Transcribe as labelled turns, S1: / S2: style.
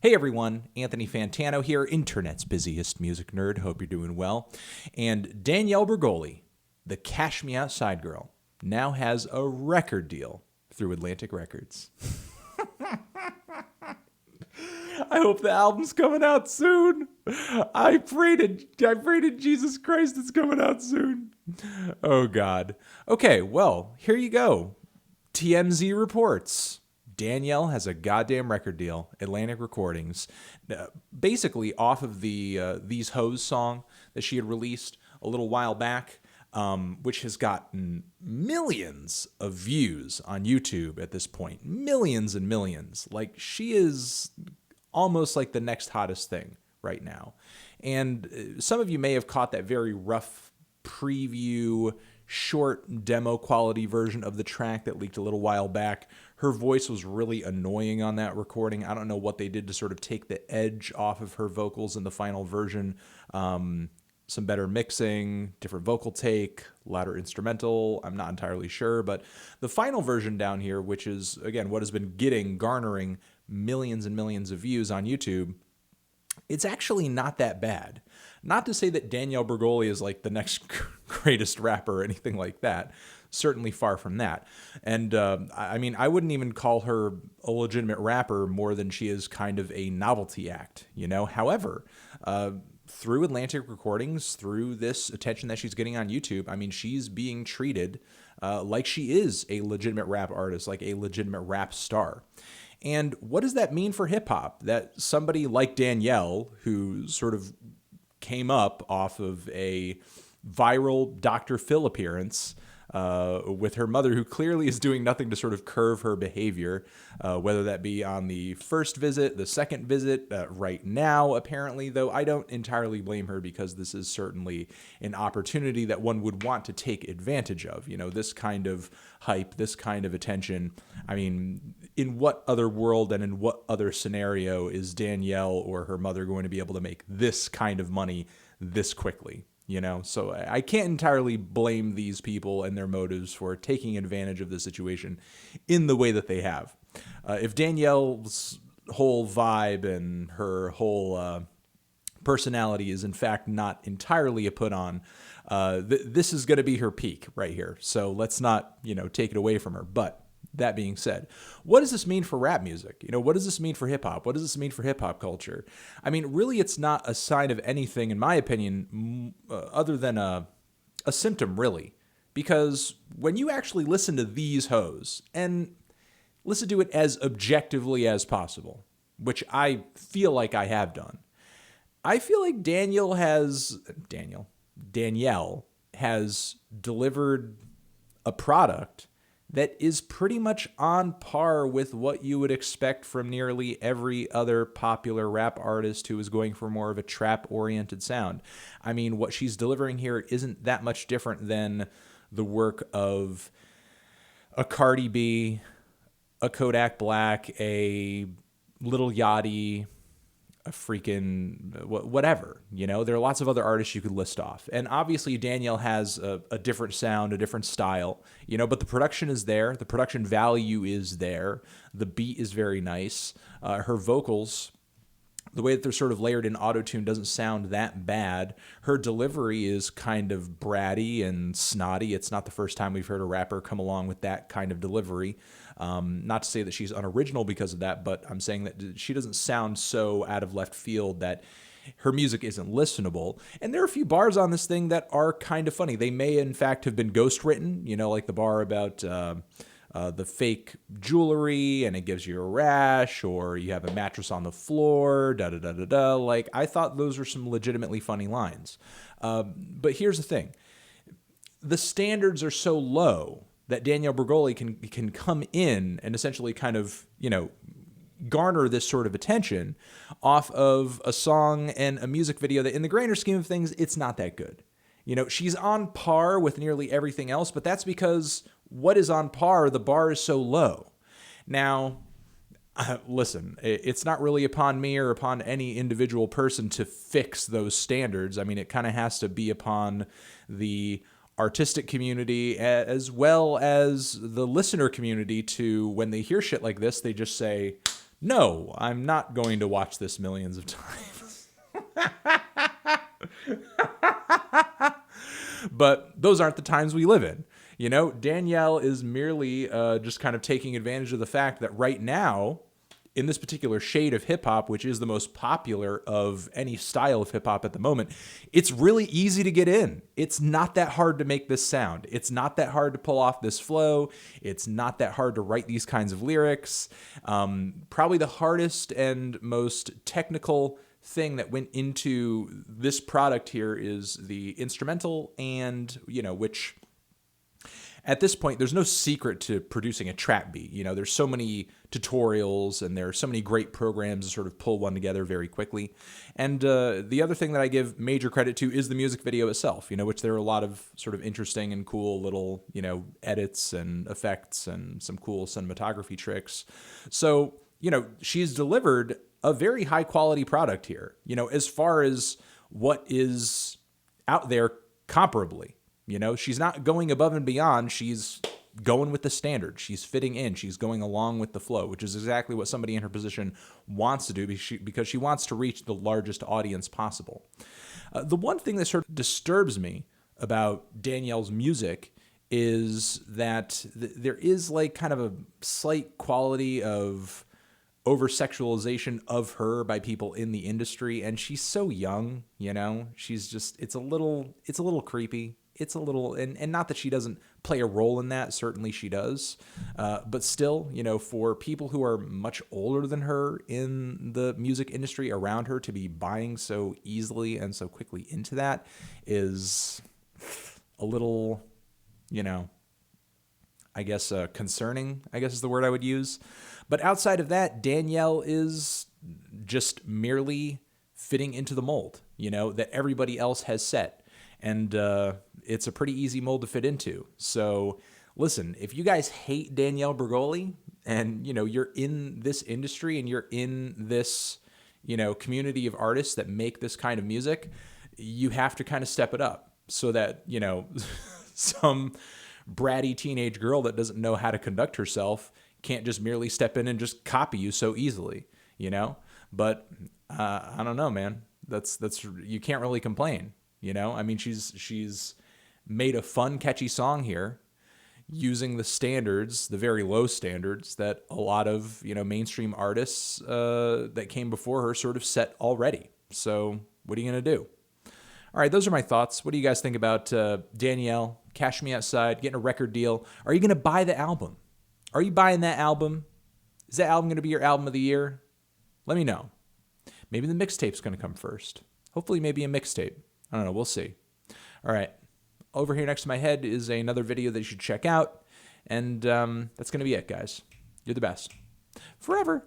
S1: Hey everyone, Anthony Fantano here, internet's busiest music nerd. Hope you're doing well. And Danielle Bregoli, the Cash Me Outside girl, now has a record deal through Atlantic Records. I hope the album's coming out soon. I prayed to Jesus Christ it's coming out soon. Oh God. Okay, well, here you go. TMZ reports. Danielle has a goddamn record deal, Atlantic Recordings, basically off of the These Hoes song that she had released a little while back, which has gotten millions of views on YouTube at this point. Millions and millions. Like, she is almost like the next hottest thing right now. And some of you may have caught that very rough preview, short demo quality version of the track that leaked a little while back. Her voice was really annoying on that recording. I don't know what they did to sort of take the edge off of her vocals in the final version. Some better mixing, different vocal take, louder instrumental. I'm not entirely sure, but the final version down here, which is, again, what has been garnering millions and millions of views on YouTube, it's actually not that bad. Not to say that Danielle Bregoli is like the next greatest rapper or anything like that. Certainly far from that. And I mean, I wouldn't even call her a legitimate rapper more than she is kind of a novelty act, you know? However, through Atlantic Recordings, through this attention that she's getting on YouTube, I mean, she's being treated like she is a legitimate rap artist, like a legitimate rap star. And what does that mean for hip hop? That somebody like Danielle, who sort of came up off of a viral Dr. Phil appearance with her mother, who clearly is doing nothing to sort of curve her behavior, whether that be on the first visit, the second visit, right now, apparently, though I don't entirely blame her, because this is certainly an opportunity that one would want to take advantage of. You know, this kind of hype, this kind of attention. I mean, in what other world and in what other scenario is Danielle or her mother going to be able to make this kind of money this quickly? You know, so I can't entirely blame these people and their motives for taking advantage of the situation in the way that they have. If Danielle's whole vibe and her whole personality is in fact not entirely a put on, this is going to be her peak right here. So let's not, take it away from her. But that being said, what does this mean for rap music? What does this mean for hip hop? What does this mean for hip hop culture? I mean, really, it's not a sign of anything, in my opinion, other than a symptom, really. Because when you actually listen to These Hoes and listen to it as objectively as possible, which I feel like I have done, I feel like Danielle has delivered a product that is pretty much on par with what you would expect from nearly every other popular rap artist who is going for more of a trap-oriented sound. I mean, what she's delivering here isn't that much different than the work of a Cardi B, a Kodak Black, a Lil Yachty, a freaking whatever, there are lots of other artists you could list off. And obviously Danielle has a different sound, a different style, but the production is there. The production value is there. The beat is very nice. Her vocals, the way that they're sort of layered in auto-tune, doesn't sound that bad. Her delivery is kind of bratty and snotty. It's not the first time we've heard a rapper come along with that kind of delivery. Not to say that she's unoriginal because of that, but I'm saying that she doesn't sound so out of left field that her music isn't listenable. And there are a few bars on this thing that are kind of funny. They may, in fact, have been ghost-written, like the bar about the fake jewelry and it gives you a rash, or you have a mattress on the floor, da-da-da-da-da. Like, I thought those were some legitimately funny lines. But here's the thing. The standards are so low that Danielle Bregoli can come in and essentially kind of, garner this sort of attention off of a song and a music video that, in the grander scheme of things, it's not that good. She's on par with nearly everything else, but that's because what is on par, the bar is so low. Now, listen, it's not really upon me or upon any individual person to fix those standards. I mean, it kind of has to be upon the artistic community as well as the listener community to, when they hear shit like this, they just say, No, I'm not going to watch this millions of times. But those aren't the times we live in. You know, Danielle is merely just kind of taking advantage of the fact that right now, in this particular shade of hip hop, which is the most popular of any style of hip hop at the moment, it's really easy to get in. It's not that hard to make this sound. It's not that hard to pull off this flow. It's not that hard to write these kinds of lyrics. Probably the hardest and most technical thing that went into this product here is the instrumental, and, you know, which at this point, there's no secret to producing a trap beat. You know, there's so many tutorials and there are so many great programs to sort of pull one together very quickly. And the other thing that I give major credit to is the music video itself, you know, which there are a lot of sort of interesting and cool little, you know, edits and effects and some cool cinematography tricks. So, you know, she's delivered a very high quality product here, you know, as far as what is out there comparably. You know, she's not going above and beyond. She's going with the standard. She's fitting in. She's going along with the flow, which is exactly what somebody in her position wants to do because she wants to reach the largest audience possible. The one thing that sort of disturbs me about Danielle's music is that there is like kind of a slight quality of over-sexualization of her by people in the industry, and she's so young, you know. She's just it's a little creepy. It's a little, and not that she doesn't play a role in that, certainly she does, but still, you know, for people who are much older than her in the music industry around her to be buying so easily and so quickly into that is a little, you know, I guess concerning, I guess is the word I would use. But outside of that, Danielle is just merely fitting into the mold, you know, that everybody else has set. And it's a pretty easy mold to fit into. So listen, if you guys hate Danielle Bregoli and, you know, you're in this industry and you're in this, you know, community of artists that make this kind of music, you have to kind of step it up so that, you know, some bratty teenage girl that doesn't know how to conduct herself can't just merely step in and just copy you so easily, you know? But I don't know, man. That's you can't really complain. You know, I mean, she's made a fun, catchy song here using the standards, the very low standards that a lot of, you know, mainstream artists that came before her sort of set already. So what are you going to do? All right, those are my thoughts. What do you guys think about Danielle, Cash Me Outside, getting a record deal? Are you going to buy the album? Are you buying that album? Is that album going to be your album of the year? Let me know. Maybe the mixtape's going to come first. Hopefully maybe a mixtape. I don't know. We'll see. All right. Over here next to my head is another video that you should check out. And that's going to be it, guys. You're the best. Forever.